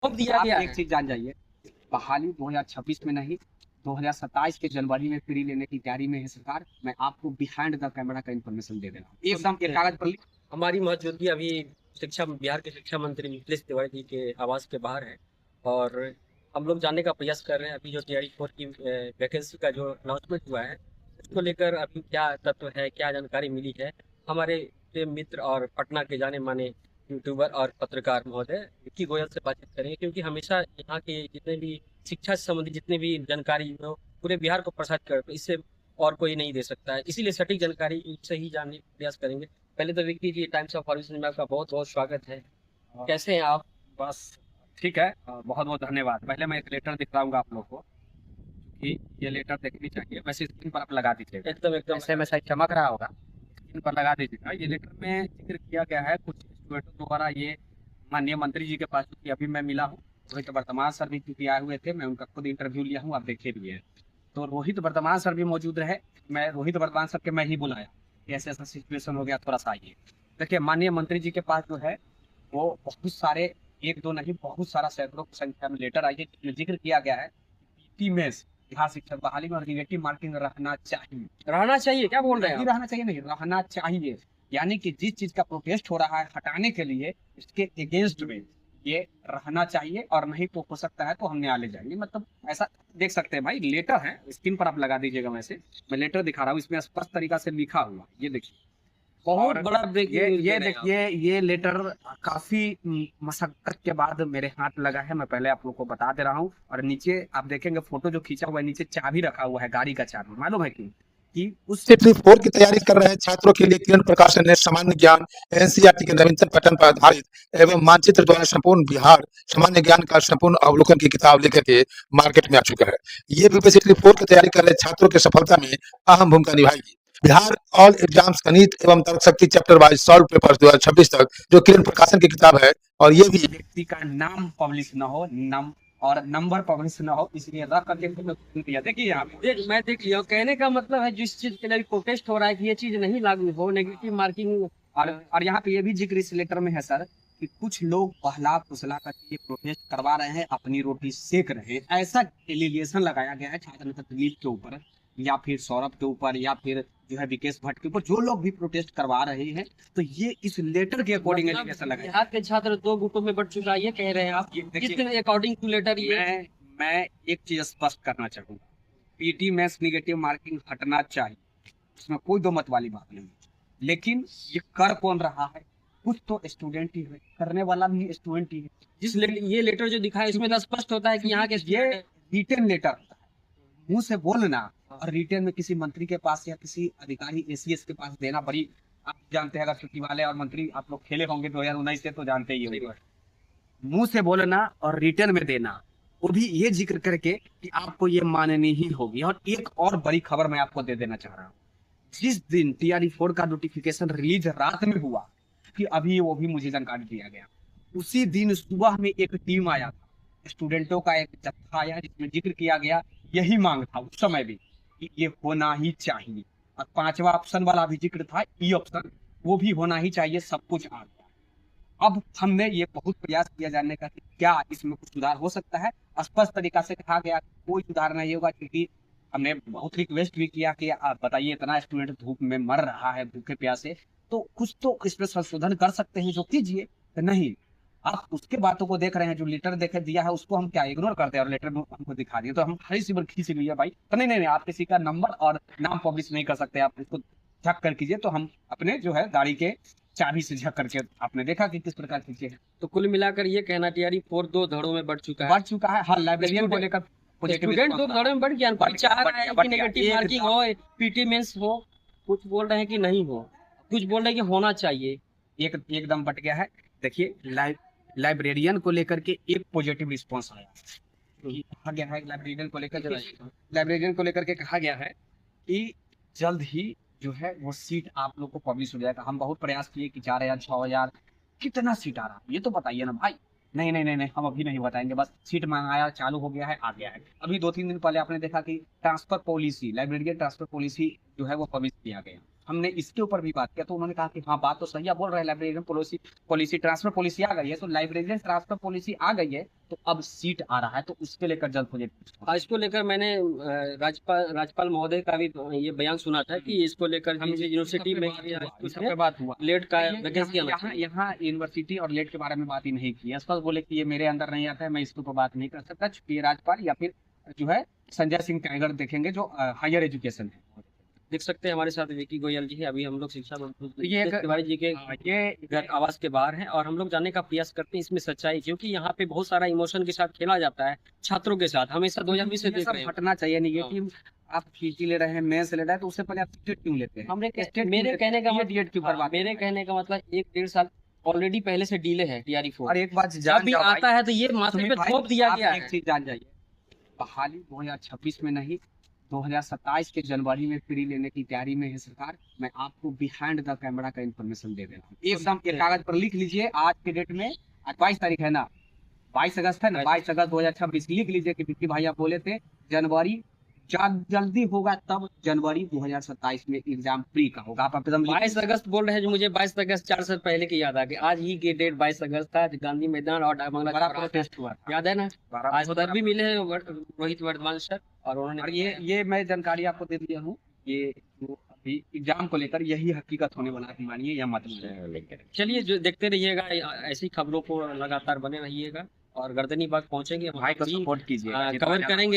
अब दिया आप गया एक है। चीज जान जाइए, बहाली 2026 में नहीं, 2027 के जनवरी में फ्री लेने की तैयारी में है सरकार। मैं आपको बिहाइंड द कैमरा का इन्फॉर्मेशन दे रहा हूँ, तो एकदम एक कागज पर हमारी मौजूदगी अभी शिक्षा बिहार के शिक्षा मंत्री मिथिलेश तिवारी जी के आवास के बाहर है और हम लोग जानने का प्रयास कर रहे हैं अभी जो टीआरई 4 की वैकेंसी का जो अनाउंसमेंट हुआ है उसको लेकर अभी क्या तत्व है, क्या जानकारी मिली है। हमारे प्रिय मित्र और पटना के जाने माने यूट्यूबर और पत्रकार महोदय विक्की गोयल से बातचीत करेंगे, क्योंकि हमेशा यहाँ के जितने भी शिक्षा से संबंधित जितने भी जानकारी हो पूरे बिहार को प्रसारित कर, तो इससे और कोई नहीं दे सकता है, इसीलिए सटीक जानकारी उनसे ही जानने का प्रयास करेंगे। पहले तो विक्की जी, टाइम्स ऑफ फॉर्मेशन में आपका बहुत बहुत स्वागत है। लिख। कैसे हैं आप? बस ठीक है, बहुत बहुत धन्यवाद। पहले मैं एक लेटर दिखाऊंगा आप लोग को, कि ये लेटर देखनी चाहिए। वैसे स्क्रीन पर आप लगा दीजिएगा, एकदम एकदम। ऐसे में शायद चमक रहा होगा, स्क्रीन पर लगा दीजिएगा। ये लेटर में जिक्र किया गया है कुछ स्टूडेंटों द्वारा, ये माननीय मंत्री जी के पास, क्योंकि अभी मैं मिला हूँ। रोहित वर्तमान सर भी क्योंकि आए हुए थे, मैं उनका खुद इंटरव्यू लिया हूँ, आप देखे भी है। तो रोहित वर्तमान सर भी मौजूद रहे। मैं रोहित वर्तमान सर के मैं ही बुलाया कि ऐसा ऐसा सिचुएशन हो गया, थोड़ा सा आइए। देखिए, माननीय मंत्री जी के पास जो है वो बहुत सारे, एक दो नहीं, बहुत सारा सैकड़ों की संख्या में लेटर आई है, जिसमें जिक्र किया गया है पीटी मेस बिहार शिक्षक बहाली में निगेटिव मार्किंग रहना चाहिए। रहना चाहिए, क्या बोल रहे हैं नहीं आप? रहना चाहिए, नहीं रहना चाहिए। यानी कि जिस चीज का प्रोटेस्ट हो रहा है हटाने के लिए, इसके अगेंस्ट में ये रहना चाहिए, और नहीं तो हो सकता है तो हम न्यायालय जाएंगे। मतलब ऐसा देख सकते हैं भाई, लेटर है, स्क्रीन पर आप लगा दीजिएगा। वैसे मैं लेटर दिखा रहा हूँ, इसमें स्पष्ट तरीका से लिखा हुआ, ये देखिए। बहुत और बड़ा ब्रेकिंग न्यूज ये दे रहे हैं आप। देखिए, ये लेटर काफी मशक्कत के बाद मेरे हाथ लगा है। मैं पहले आप लोग को बता दे रहा हूँ। और नीचे आप देखेंगे फोटो जो खींचा हुआ है, नीचे चाबी रखा हुआ है, गाड़ी का चाबी, मालूम है कि उस ट्रिपल फोर की तैयारी कर रहे छात्रों के लिए किरण प्रकाशन ने सामान्य ज्ञान एनसीईआरटी के नवीनतम पैटर्न पर आधारित एवं मानचित्र द्वारा संपूर्ण बिहार सामान्य ज्ञान का संपूर्ण अवलोकन की किताब लेकर के मार्केट में आ चुका है। ये बीपीएससी ट्रिपल फोर की तैयारी कर रहे छात्रों की सफलता में अहम भूमिका निभाएगी। बिहार ऑल एग्जाम्स गणित एवं तर्क शक्ति चैप्टर वाइज सॉल्व पेपर्स 2026 तक जो किरण प्रकाशन की किताब है, और ये भी व्यक्ति का नाम पब्लिश न हो, नाम और नंबर पब्लिश न हो, इसलिए रख करके दिया। देखिए यहाँ पे मैं देख लिया हूं। कहने का मतलब है जिस चीज के लिए प्रोटेस्ट हो रहा है कि ये चीज नहीं लागू हो, नेगेटिव मार्किंग। और यहाँ पे ये भी जिक्र इस लेटर में है सर, कि कुछ लोग बहला फुसला करके ये प्रोटेस्ट करवा रहे हैं, अपनी रोटी सेक रहे हैं, ऐसा एलिगेशन लगाया गया है छात्र नेता दिलीप के ऊपर, या फिर सौरभ के ऊपर, या फिर जो है विकेश भट्ट के ऊपर, जो लोग भी प्रोटेस्ट करवा रहे हैं। तो ये इस लेटर के अकॉर्डिंग मतलब एलिगेशन लगाया। बिहार के छात्र दो गुटों में बट चुका है, ये कह रहे हैं आप? ये देखिए, किस अकॉर्डिंग टू लेटर ये? मैं एक चीज स्पष्ट करना चाहूंगा, पीटी मैथ्स निगेटिव मार्किंग हटना चाहिए, इसमें कोई दो मत वाली बात नहीं। लेकिन ये कर कौन रहा है? कुछ तो स्टूडेंट ही है, करने वाला भी स्टूडेंट ही है। ये लेटर जो दिखा है इसमें तो स्पष्ट होता है कि यहाँ के ये student- रिटर्न लेटर होता है, मुंह से बोलना और रिटर्न में किसी मंत्री के पास या किसी अधिकारी एसीएस के पास देना बड़ी, आप जानते हैं, अगर छुट्टी वाले और मंत्री आप लोग खेले होंगे 2019 से तो जानते ही होंगे। मुंह से बोलना और रिटर्न में देना, वो भी ये जिक्र करके कि आपको ये माननी ही होगी। और एक और बड़ी खबर मैं आपको दे देना चाह रहा हूँ, जिस दिन टीआरई 4 का नोटिफिकेशन रिलीज रात में हुआ, कि अभी वो भी मुझे जानकारी दिया गया, उसी दिन सुबह में एक टीम आया था, स्टूडेंटों का एक जत्था आया, जिसमें जिक्र किया गया, यही मांग था उस समय भी, कि ये होना ही चाहिए। और पांचवा ऑप्शन वाला भी जिक्र था, ई ऑप्शन, वो भी होना ही चाहिए। सब कुछ आ गया। अब हमने ये बहुत प्रयास किया जानने का कि क्या इसमें कुछ सुधार हो सकता है। स्पष्ट तरीका से कहा गया कि कोई सुधार नहीं होगा, क्योंकि हमने बहुत रिक्वेस्ट भी किया कि आप बताइए, इतना स्टूडेंट धूप में मर रहा है भूखे प्यासे, तो कुछ तो इसमें संशोधन कर सकते हैं, जो कीजिए। तो नहीं, आप उसके बातों को देख रहे हैं, जो लेटर देखे दिया है उसको हम क्या इग्नोर करते हैं, और लेटर हमको दिखा दिए तो हम हरी सिबर खींच गई है भाई। तो नहीं नहीं नहीं, आप किसी का नंबर और नाम पब्लिश नहीं कर सकते, आप इसको चेक कर कीजिए। तो हम अपने जो है गाड़ी के चाबी से झक करके आपने देखा कि किस प्रकार की चीजें हैं। तो कुल मिलाकर ये कहना टीआरई 4 दो धड़ों में बढ़ चुका है। बढ़ चुका है, हाँ, लाइब्रेरियन को लेकर पॉजिटिव स्टूडेंट दो रिस्पांस धड़ों में बढ़ गया, बढ़ कोई चाह गया, बढ़ रहा है गया, कि बढ़ गया। नेगेटिव मार्किंग हो, पीटी मेंस हो। कुछ बोल रहे हैं कि नहीं हो, कुछ बोल रहे हैं कि होना चाहिए। एकदम बढ़ गया है। देखिए, लाइब्रेरियन को लेकर के एक पॉजिटिव रिस्पांस आया, कि कहा गया है लाइब्रेरियन को लेकर के, लाइब्रेरियन को लेकर के कहा गया है कि जल्द ही जो है वो सीट आप लोग को पब्लिश हो जाएगा। हम बहुत प्रयास किए कि 4,000 6,000 कितना सीट आ रहा है, ये तो बताइए ना भाई। नहीं नहीं नहीं नहीं, हम अभी नहीं बताएंगे, बस सीट मंगाया, चालू हो गया है, आ गया है। अभी 2-3 दिन पहले आपने देखा कि transfer policy, library transfer policy जो है वो पब्लिश किया गया। हमने इसके ऊपर भी बात किया तो उन्होंने कहा कि हाँ बात तो सही है, बोल रहे हैं librarian policy policy transfer policy आ गई है, तो लाइब्रेरियन ट्रांसफर पॉलिसी आ गई है तो अब सीट आ रहा है, तो उसके लेकर जल्द हो जाए। इसको लेकर मैंने राज्यपाल महोदय का भी ये बयान सुना था कि इसको लेकर हम यूनिवर्सिटी में इस सब पे बात हुआ। लेट का ये वैकेंसी आना यहाँ चाहिए। यहाँ यूनिवर्सिटी और लेट के बारे में बात ही नहीं की, स्पष्ट बोले कि ये मेरे अंदर नहीं आता है, मैं इसके ऊपर बात नहीं कर सकता, चूंकि राज्यपाल या फिर जो है संजय सिंह टाइगर देखेंगे जो हायर एजुकेशन है। देख सकते हैं हमारे साथ विकी गोयल जी है, अभी हम लोग शिक्षा मंत्री ये प्रिंस तिवारी जी के ये घर आवास के बाहर हैं और हम लोग जानने का प्रयास करते हैं इसमें सच्चाई, क्योंकि यहाँ पे बहुत सारा इमोशन के साथ खेला जाता है छात्रों के साथ, हमेशा 2020 से ये देख सब रहे हैं। हटना चाहिए। निगेटिव आप पीटी ले रहे हैं, मेंस ले रहे हैं, तो उससे पहले आप स्टेट क्यों लेते हैं? मेरे कहने का डीएड क्यों करवाते हैं? मेरे कहने का मतलब 1-1.5 साल ऑलरेडी पहले से डिले है TRE4। और एक बात जब जान भी जाओ भाई, आता है तो ये माथे सुमित पे भाई, थोप दिया आप गया एक है। चीज जान जाइए, बहाली 2026 में नहीं 2027 के जनवरी में फ्री लेने की तैयारी में है सरकार। मैं आपको बिहाइंड द कैमरा का इन्फॉर्मेशन दे रहा हूँ, एकदम एक कागज पर लिख लीजिए, आज के डेट में आज 22 तारीख है ना, 22 अगस्त है ना, 22 अगस्त 2026 लिख लीजिए कि विक्की भाई आप बोले थे जनवरी जल्दी होगा, तब जनवरी 2027 में एग्जाम फ्री का होगा। आप एकदम 22 अगस्त बोल रहे हैं जो मुझे 22 अगस्त 4 साल पहले की याद आ गई। आज ही की डेट 22 अगस्त था, गांधी मैदान और डाकबंगला बड़ा चौराहा प्रोटेस्ट हुआ था। याद है ना। बड़ा आज सर भी मिले हैं रोहित वर्धमान सर, और उन्होंने और ये मैं जानकारी आपको दे दिया हूँ, ये जो अभी एग्जाम को लेकर यही हकीकत होने वाला है, मानिए या मत मानिए। चलिए जो देखते रहिएगा, ऐसी खबरों को लगातार बने रहिएगा और गर्दनीबाग पहुंचेंगे, भाई को सपोर्ट कीजिए कवर करेंगे।